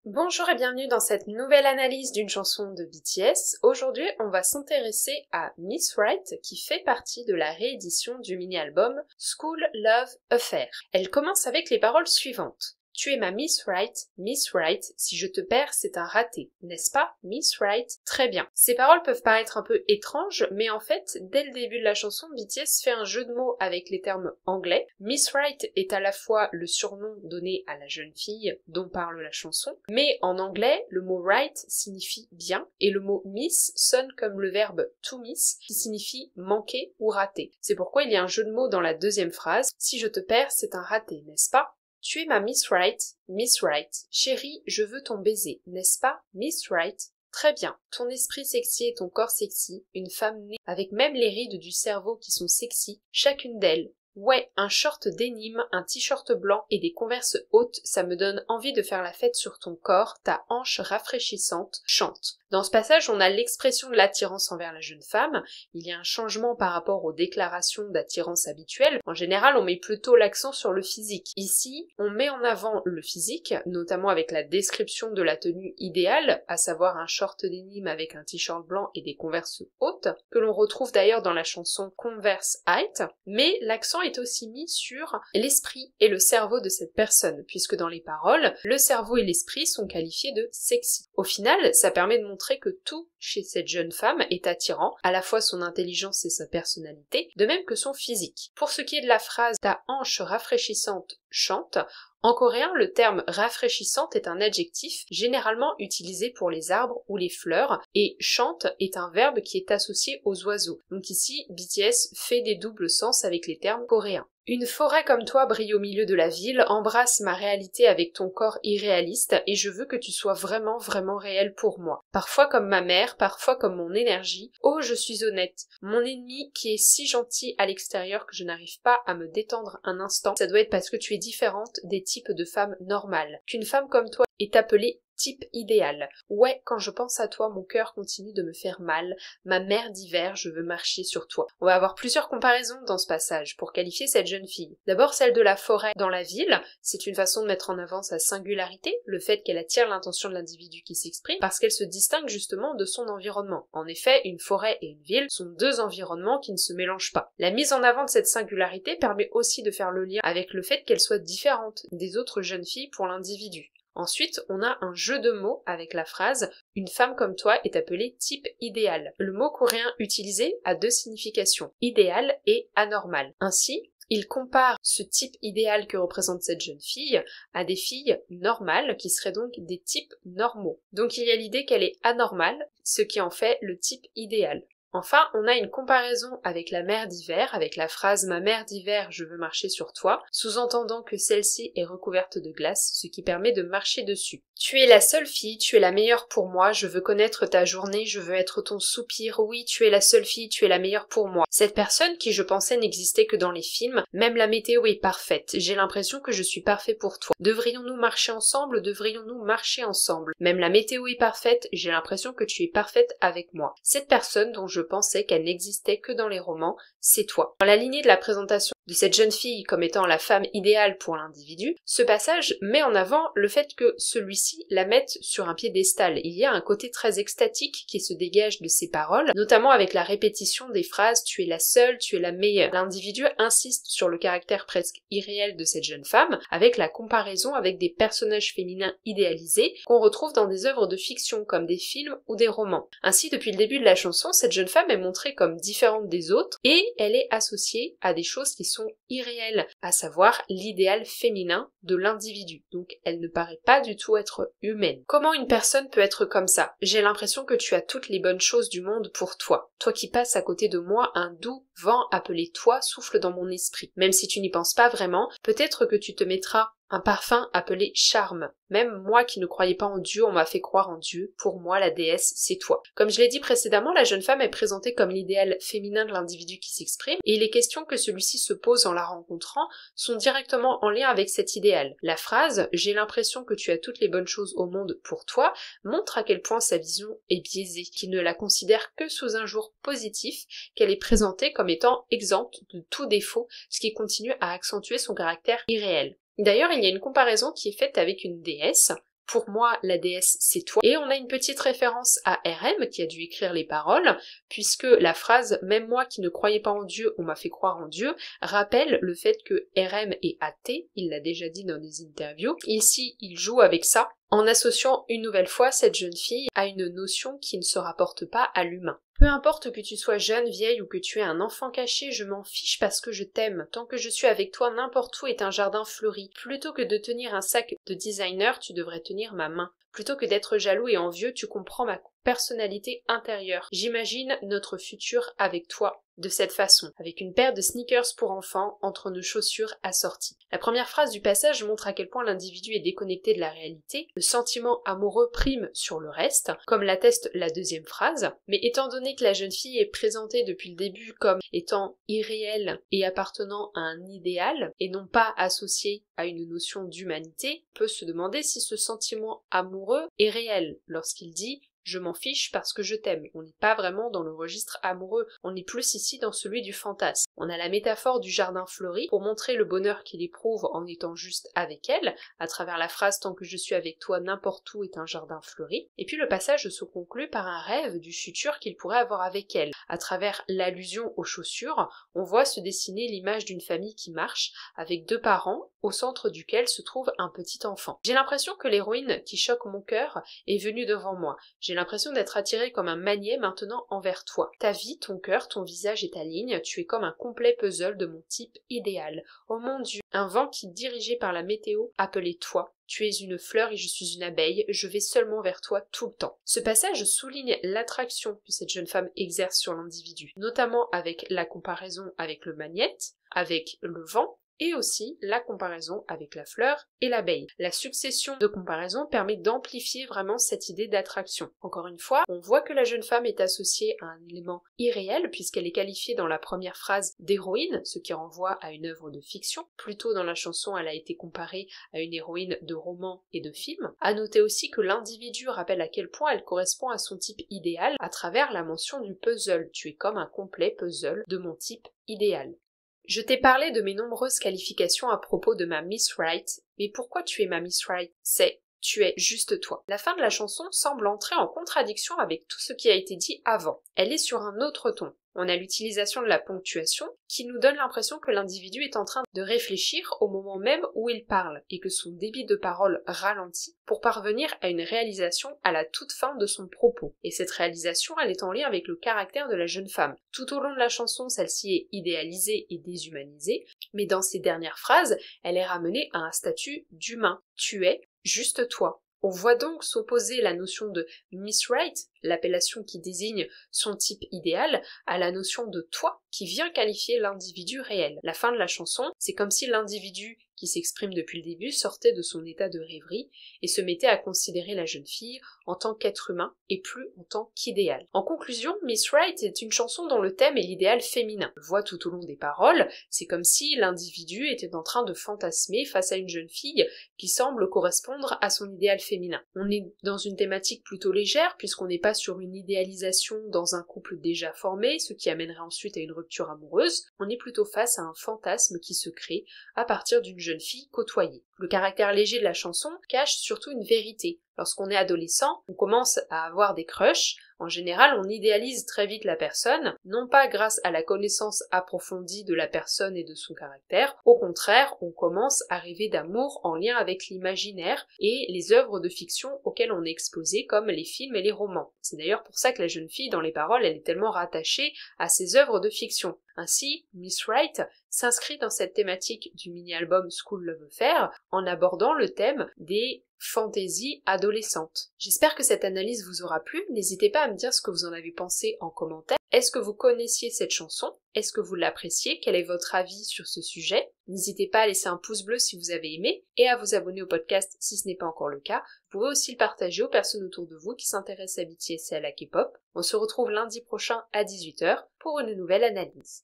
Bonjour et bienvenue dans cette nouvelle analyse d'une chanson de BTS. Aujourd'hui, on va s'intéresser à Miss Right qui fait partie de la réédition du mini-album School Love Affair. Elle commence avec les paroles suivantes. Tu es ma Miss Right, si je te perds, c'est un raté, n'est-ce pas, Miss Right? Très bien. Ces paroles peuvent paraître un peu étranges, mais en fait, dès le début de la chanson, BTS fait un jeu de mots avec les termes anglais. Miss Right est à la fois le surnom donné à la jeune fille dont parle la chanson, mais en anglais, le mot right signifie bien, et le mot miss sonne comme le verbe to miss, qui signifie manquer ou rater. C'est pourquoi il y a un jeu de mots dans la deuxième phrase, si je te perds, c'est un raté, n'est-ce pas? Tu es ma Miss Right, chérie, je veux ton baiser, n'est-ce pas, Miss Right? Très bien, ton esprit sexy et ton corps sexy, une femme née avec même les rides du cerveau qui sont sexy, chacune d'elles. Ouais, un short d'énigme, un t-shirt blanc et des converses hautes, ça me donne envie de faire la fête sur ton corps, ta hanche rafraîchissante, chante. Dans ce passage, on a l'expression de l'attirance envers la jeune femme, il y a un changement par rapport aux déclarations d'attirance habituelles. En général, on met plutôt l'accent sur le physique. Ici, on met en avant le physique, notamment avec la description de la tenue idéale, à savoir un short d'énigme avec un t-shirt blanc et des converses hautes, que l'on retrouve d'ailleurs dans la chanson Converse Height, mais l'accent est aussi mis sur l'esprit et le cerveau de cette personne, puisque dans les paroles, le cerveau et l'esprit sont qualifiés de sexy. Au final, ça permet de montrer que tout chez cette jeune femme est attirant, à la fois son intelligence et sa personnalité, de même que son physique. Pour ce qui est de la phrase « ta hanche rafraîchissante chante », en coréen, le terme rafraîchissante est un adjectif généralement utilisé pour les arbres ou les fleurs, et chante est un verbe qui est associé aux oiseaux. Donc ici, BTS fait des doubles sens avec les termes coréens. Une forêt comme toi brille au milieu de la ville, embrasse ma réalité avec ton corps irréaliste et je veux que tu sois vraiment réel pour moi. Parfois comme ma mère, parfois comme mon énergie. Oh, je suis honnête. Mon ennemi qui est si gentil à l'extérieur que je n'arrive pas à me détendre un instant, ça doit être parce que tu es différente des types de femmes normales. Qu'une femme comme toi est appelée type idéal. Ouais, quand je pense à toi, mon cœur continue de me faire mal. Ma mère d'hiver, je veux marcher sur toi. On va avoir plusieurs comparaisons dans ce passage pour qualifier cette jeune fille. D'abord celle de la forêt dans la ville. C'est une façon de mettre en avant sa singularité, le fait qu'elle attire l'attention de l'individu qui s'exprime, parce qu'elle se distingue justement de son environnement. En effet, une forêt et une ville sont deux environnements qui ne se mélangent pas. La mise en avant de cette singularité permet aussi de faire le lien avec le fait qu'elle soit différente des autres jeunes filles pour l'individu. Ensuite, on a un jeu de mots avec la phrase « Une femme comme toi est appelée type idéal ». Le mot coréen utilisé a deux significations, idéal et anormal. Ainsi, il compare ce type idéal que représente cette jeune fille à des filles normales qui seraient donc des types normaux. Donc il y a l'idée qu'elle est anormale, ce qui en fait le type idéal. Enfin, on a une comparaison avec la mère d'hiver, avec la phrase « Ma mère d'hiver, je veux marcher sur toi », sous-entendant que celle-ci est recouverte de glace, ce qui permet de marcher dessus. Tu es la seule fille, tu es la meilleure pour moi, je veux connaître ta journée, je veux être ton soupir, oui, tu es la seule fille, tu es la meilleure pour moi. Cette personne qui je pensais n'existait que dans les films, même la météo est parfaite, j'ai l'impression que je suis parfait pour toi. Devrions-nous marcher ensemble, devrions-nous marcher ensemble? Même la météo est parfaite, j'ai l'impression que tu es parfaite avec moi. Cette personne dont je pensais qu'elle n'existait que dans les romans, c'est toi. Dans la lignée de la présentation de cette jeune fille comme étant la femme idéale pour l'individu, ce passage met en avant le fait que celui-ci la mette sur un piédestal. Il y a un côté très extatique qui se dégage de ces paroles, notamment avec la répétition des phrases « tu es la seule, tu es la meilleure ». L'individu insiste sur le caractère presque irréel de cette jeune femme, avec la comparaison avec des personnages féminins idéalisés qu'on retrouve dans des œuvres de fiction comme des films ou des romans. Ainsi, depuis le début de la chanson, cette jeune femme est montrée comme différente des autres et elle est associée à des choses qui sont irréelles, à savoir l'idéal féminin de l'individu. Donc elle ne paraît pas du tout être humaine. Comment une personne peut être comme ça? J'ai l'impression que tu as toutes les bonnes choses du monde pour toi. Toi qui passes à côté de moi, un doux vent appelé toi souffle dans mon esprit. Même si tu n'y penses pas vraiment, peut-être que tu te mettras un parfum appelé charme. Même moi qui ne croyais pas en Dieu, on m'a fait croire en Dieu. Pour moi, la déesse, c'est toi. Comme je l'ai dit précédemment, la jeune femme est présentée comme l'idéal féminin de l'individu qui s'exprime, et les questions que celui-ci se pose en la rencontrant sont directement en lien avec cet idéal. La phrase « J'ai l'impression que tu as toutes les bonnes choses au monde pour toi » montre à quel point sa vision est biaisée, qu'il ne la considère que sous un jour positif, qu'elle est présentée comme étant exempte de tout défaut, ce qui continue à accentuer son caractère irréel. D'ailleurs, il y a une comparaison qui est faite avec une déesse, Pour moi, la déesse, c'est toi. Et on a une petite référence à RM qui a dû écrire les paroles, puisque la phrase « Même moi qui ne croyais pas en Dieu, on m'a fait croire en Dieu » rappelle le fait que RM est athée, il l'a déjà dit dans des interviews. Ici, il joue avec ça, en associant une nouvelle fois cette jeune fille à une notion qui ne se rapporte pas à l'humain. Peu importe que tu sois jeune, vieille ou que tu aies un enfant caché, je m'en fiche parce que je t'aime. Tant que je suis avec toi, n'importe où est un jardin fleuri. Plutôt que de tenir un sac de designer, tu devrais tenir ma main. Plutôt que d'être jaloux et envieux, tu comprends ma personnalité intérieure. J'imagine notre futur avec toi de cette façon, avec une paire de sneakers pour enfants entre nos chaussures assorties. La première phrase du passage montre à quel point l'individu est déconnecté de la réalité. Le sentiment amoureux prime sur le reste, comme l'atteste la deuxième phrase, mais étant donné que la jeune fille est présentée depuis le début comme étant irréelle et appartenant à un idéal, et non pas associée à une notion d'humanité, on peut se demander si ce sentiment amoureux est réel lorsqu'il dit je m'en fiche parce que je t'aime. On n'est pas vraiment dans le registre amoureux, on est plus ici dans celui du fantasme. On a la métaphore du jardin fleuri pour montrer le bonheur qu'il éprouve en étant juste avec elle, à travers la phrase « Tant que je suis avec toi, n'importe où est un jardin fleuri ». Et puis le passage se conclut par un rêve du futur qu'il pourrait avoir avec elle. À travers l'allusion aux chaussures, on voit se dessiner l'image d'une famille qui marche, avec deux parents, au centre duquel se trouve un petit enfant. J'ai l'impression que l'héroïne qui choque mon cœur est venue devant moi. J'ai l'impression d'être attirée comme un magnet maintenant envers toi. Ta vie, ton cœur, ton visage et ta ligne, tu es comme un complet puzzle de mon type idéal. Oh mon Dieu, un vent qui, dirigé par la météo, appelait toi. Tu es une fleur et je suis une abeille, je vais seulement vers toi tout le temps. Ce passage souligne l'attraction que cette jeune femme exerce sur l'individu, notamment avec la comparaison avec le magnète, avec le vent, et aussi la comparaison avec la fleur et l'abeille. La succession de comparaisons permet d'amplifier vraiment cette idée d'attraction. Encore une fois, on voit que la jeune femme est associée à un élément irréel puisqu'elle est qualifiée dans la première phrase d'héroïne, ce qui renvoie à une œuvre de fiction. Plus tôt dans la chanson, elle a été comparée à une héroïne de roman et de film. À noter aussi que l'individu rappelle à quel point elle correspond à son type idéal à travers la mention du puzzle. Tu es comme un complet puzzle de mon type idéal. Je t'ai parlé de mes nombreuses qualifications à propos de ma Miss Right, mais pourquoi tu es ma Miss Right? C'est tu es juste toi. La fin de la chanson semble entrer en contradiction avec tout ce qui a été dit avant. Elle est sur un autre ton. On a l'utilisation de la ponctuation qui nous donne l'impression que l'individu est en train de réfléchir au moment même où il parle et que son débit de parole ralentit pour parvenir à une réalisation à la toute fin de son propos. Et cette réalisation, elle est en lien avec le caractère de la jeune femme. Tout au long de la chanson, celle-ci est idéalisée et déshumanisée, mais dans ses dernières phrases, elle est ramenée à un statut d'humain. Tu es juste toi. On voit donc s'opposer la notion de Miss Right, l'appellation qui désigne son type idéal, à la notion de toi qui vient qualifier l'individu réel. La fin de la chanson, c'est comme si l'individu qui s'exprime depuis le début sortait de son état de rêverie et se mettait à considérer la jeune fille en tant qu'être humain et plus en tant qu'idéal. En conclusion, Miss Right est une chanson dont le thème est l'idéal féminin. On le voit tout au long des paroles, c'est comme si l'individu était en train de fantasmer face à une jeune fille qui semble correspondre à son idéal féminin. On est dans une thématique plutôt légère puisqu'on n'est pas sur une idéalisation dans un couple déjà formé, ce qui amènerait ensuite à une rupture amoureuse, on est plutôt face à un fantasme qui se crée à partir d'une jeune fille côtoyée. Le caractère léger de la chanson cache surtout une vérité. Lorsqu'on est adolescent, on commence à avoir des crushs. En général, on idéalise très vite la personne, non pas grâce à la connaissance approfondie de la personne et de son caractère, au contraire, on commence à rêver d'amour en lien avec l'imaginaire et les œuvres de fiction auxquelles on est exposé, comme les films et les romans. C'est d'ailleurs pour ça que la jeune fille, dans les paroles, elle est tellement rattachée à ces œuvres de fiction. Ainsi, Miss Right s'inscrit dans cette thématique du mini-album School Love Affair en abordant le thème des fantaisies adolescentes. J'espère que cette analyse vous aura plu, n'hésitez pas à me dire ce que vous en avez pensé en commentaire. Est-ce que vous connaissiez cette chanson? Est-ce que vous l'appréciez? Quel est votre avis sur ce sujet? N'hésitez pas à laisser un pouce bleu si vous avez aimé et à vous abonner au podcast si ce n'est pas encore le cas. Vous pouvez aussi le partager aux personnes autour de vous qui s'intéressent à BTS et à la K-pop. On se retrouve lundi prochain à 18h pour une nouvelle analyse.